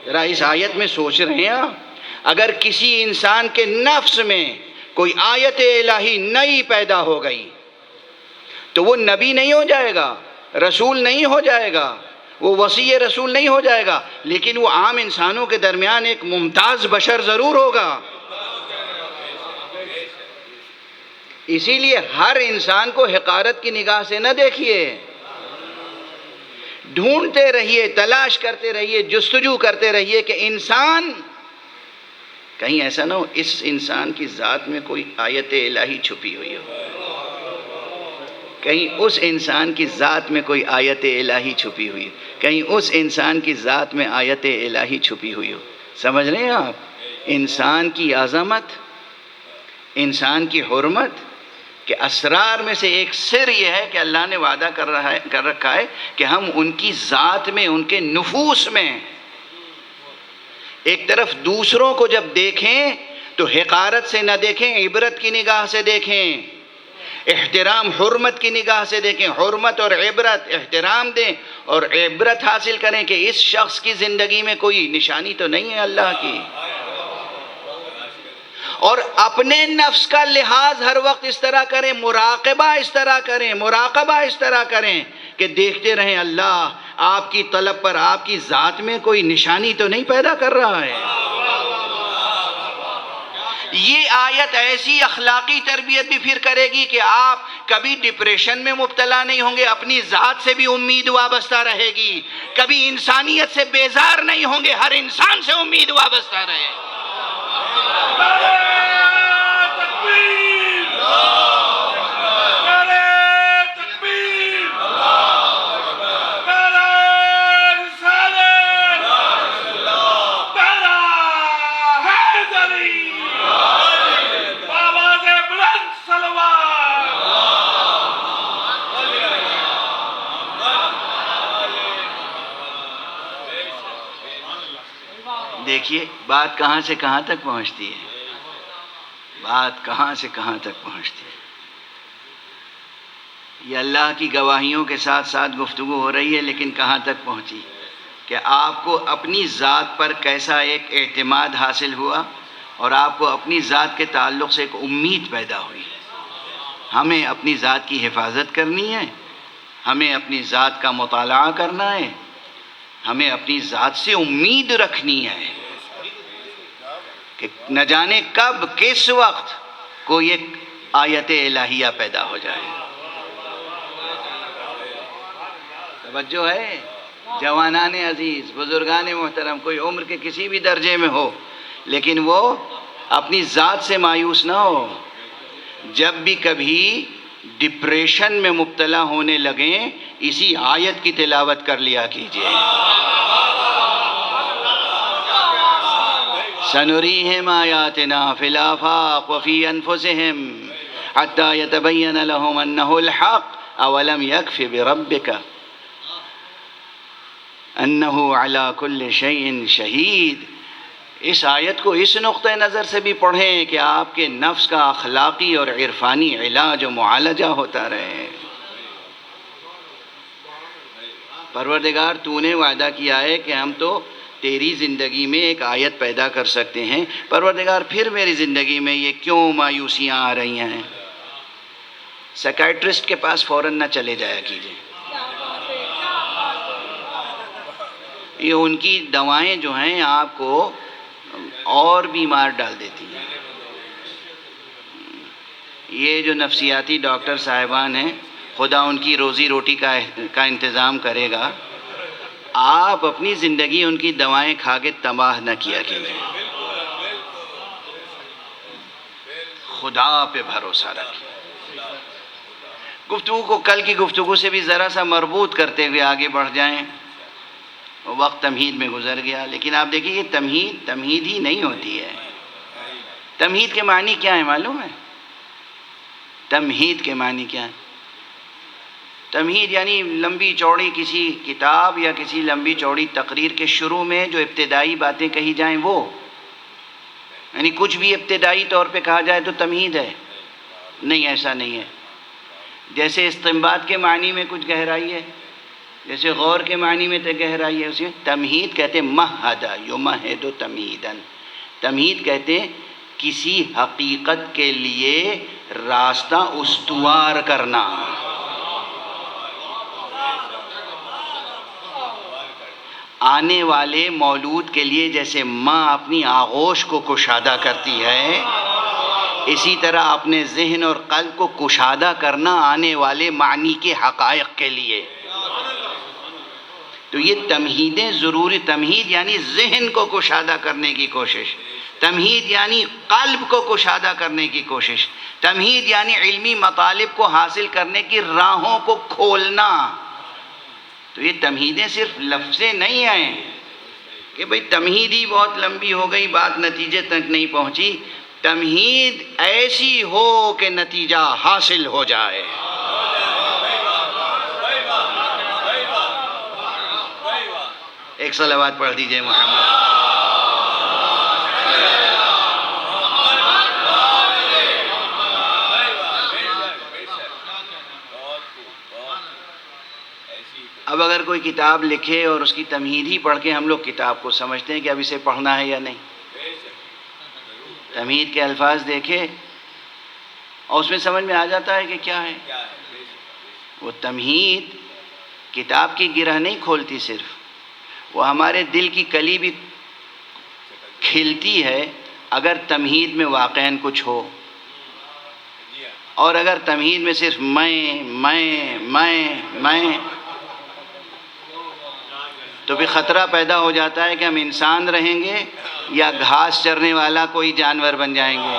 ذرا اس آیت میں سوچ رہے ہیں آپ؟ اگر کسی انسان کے نفس میں کوئی آیت الہی نئی پیدا ہو گئی تو وہ نبی نہیں ہو جائے گا، رسول نہیں ہو جائے گا، وہ وصی رسول نہیں ہو جائے گا، لیکن وہ عام انسانوں کے درمیان ایک ممتاز بشر ضرور ہوگا۔ اسی لیے ہر انسان کو حقارت کی نگاہ سے نہ دیکھیے، ڈھونڈتے رہیے، تلاش کرتے رہیے، جستجو کرتے رہیے کہ انسان کہیں ایسا نہ ہو اس انسان کی ذات میں کوئی آیت الہی چھپی ہوئی ہو، کہیں اس انسان کی ذات میں کوئی آیت الہی چھپی ہوئی ہو، کہیں اس انسان کی ذات میں آیت الہی چھپی ہوئی ہو۔ سمجھ رہے ہیں آپ؟ انسان کی عظمت، انسان کی حرمت کہ اسرار میں سے ایک سر یہ ہے کہ اللہ نے وعدہ کر رکھا ہے کہ ہم ان کی ذات میں، ان کے نفوس میں ایک طرف دوسروں کو جب دیکھیں تو حقارت سے نہ دیکھیں، عبرت کی نگاہ سے دیکھیں، احترام حرمت کی نگاہ سے دیکھیں، حرمت اور عبرت، احترام دیں اور عبرت حاصل کریں کہ اس شخص کی زندگی میں کوئی نشانی تو نہیں ہے اللہ کی۔ اور اپنے نفس کا لحاظ ہر وقت اس طرح کریں، مراقبہ اس طرح کریں، مراقبہ اس طرح کریں کہ دیکھتے رہیں اللہ آپ کی طلب پر آپ کی ذات میں کوئی نشانی تو نہیں پیدا کر رہا ہے۔ یہ آیت ایسی اخلاقی تربیت بھی پھر کرے گی کہ آپ کبھی ڈپریشن میں مبتلا نہیں ہوں گے، اپنی ذات سے بھی امید وابستہ رہے گی، کبھی انسانیت سے بیزار نہیں ہوں گے، ہر انسان سے امید وابستہ رہے گی۔ دیکھیے بات کہاں سے کہاں تک پہنچتی ہے، بات کہاں سے کہاں تک پہنچتی ہے۔ یہ اللہ کی گواہیوں کے ساتھ ساتھ گفتگو ہو رہی ہے، لیکن کہاں تک پہنچی کہ آپ کو اپنی ذات پر کیسا ایک اعتماد حاصل ہوا اور آپ کو اپنی ذات کے تعلق سے ایک امید پیدا ہوئی۔ ہمیں اپنی ذات کی حفاظت کرنی ہے، ہمیں اپنی ذات کا مطالعہ کرنا ہے، ہمیں اپنی ذات سے امید رکھنی ہے کہ نہ جانے کب کس وقت کوئی ایک آیت الہیہ پیدا ہو جائے۔ توجہ ہے جوانان عزیز، بزرگان محترم، کوئی عمر کے کسی بھی درجے میں ہو لیکن وہ اپنی ذات سے مایوس نہ ہو۔ جب بھی کبھی ڈپریشن میں مبتلا ہونے لگیں اسی آیت کی تلاوت کر لیا کیجئے۔ سنریہم آیاتنا فی الآفاق وفی انفسہم حتی یتبین لہم انہ الحق اولم یکف بربک انہ علی کل شیء شہید۔ اس آیت کو اس نقطہ نظر سے بھی پڑھیں کہ آپ کے نفس کا اخلاقی اور عرفانی علاج و معالجہ ہوتا رہے۔ پروردگار تو نے وعدہ کیا ہے کہ ہم تو تیری زندگی میں ایک آیت پیدا کر سکتے ہیں، پروردگار پھر میری زندگی میں یہ کیوں مایوسیاں آ رہی ہیں؟ سائیکیٹرسٹ کے پاس فوراً نہ چلے جایا کیجئے، یہ ان کی دوائیں جو ہیں آپ کو اور بیمار ڈال دیتی ہیں۔ یہ جو نفسیاتی ڈاکٹر صاحبان ہیں خدا ان کی روزی روٹی کا انتظام کرے گا، آپ اپنی زندگی ان کی دوائیں کھا کے تباہ نہ کیا کیجیے، خدا پہ بھروسہ رکھیں۔ گفتگو کو کل کی گفتگو سے بھی ذرا سا مربوط کرتے ہوئے آگے بڑھ جائیں۔ وقت تمہید میں گزر گیا، لیکن آپ دیکھیں یہ تمہید ہی نہیں ہوتی ہے۔ تمہید کے معنی کیا ہے معلوم ہے؟ تمہید کے معنی کیا ہے؟ تمہید یعنی لمبی چوڑی کسی کتاب یا کسی لمبی چوڑی تقریر کے شروع میں جو ابتدائی باتیں کہی جائیں وہ، یعنی کچھ بھی ابتدائی طور پہ کہا جائے تو تمہید ہے؟ نہیں، ایسا نہیں ہے۔ جیسے استنباط کے معنی میں کچھ گہرائی ہے، جیسے غور کے معنی میں گہرائی ہے، اسی میں تمہید کہتے ہیں مہد یمہد تمہیدن، تمہید کہتے ہیں کسی حقیقت کے لیے راستہ استوار کرنا. آنے والے مولود کے لیے جیسے ماں اپنی آغوش کو کشادہ کرتی ہے، اسی طرح اپنے ذہن اور قلب کو کشادہ کرنا آنے والے معنی کے حقائق کے لیے. تو یہ تمہیدیں ضروری، تمہید یعنی ذہن کو کشادہ کرنے کی کوشش، تمہید یعنی قلب کو کشادہ کرنے کی کوشش، تمہید یعنی علمی مطالب کو حاصل کرنے کی راہوں کو کھولنا. تو یہ تمہیدیں صرف لفظیں نہیں ہیں کہ بھئی تمہید ہی بہت لمبی ہو گئی، بات نتیجے تک نہیں پہنچی. تمہید ایسی ہو کہ نتیجہ حاصل ہو جائے. ایک صلوات پڑھ دیجئے محمد. اب اگر کوئی کتاب لکھے اور اس کی تمہید ہی پڑھ کے ہم لوگ کتاب کو سمجھتے ہیں کہ اب اسے پڑھنا ہے یا نہیں. تمہید کے الفاظ دیکھے اور اس میں سمجھ میں آ جاتا ہے کہ کیا ہے. وہ تمہید کتاب کی گرہ نہیں کھولتی، صرف وہ ہمارے دل کی کلی بھی کھلتی ہے اگر تمہید میں واقعاً کچھ ہو. اور اگر تمہید میں صرف میں تو بھی خطرہ پیدا ہو جاتا ہے کہ ہم انسان رہیں گے یا گھاس چرنے والا کوئی جانور بن جائیں گے.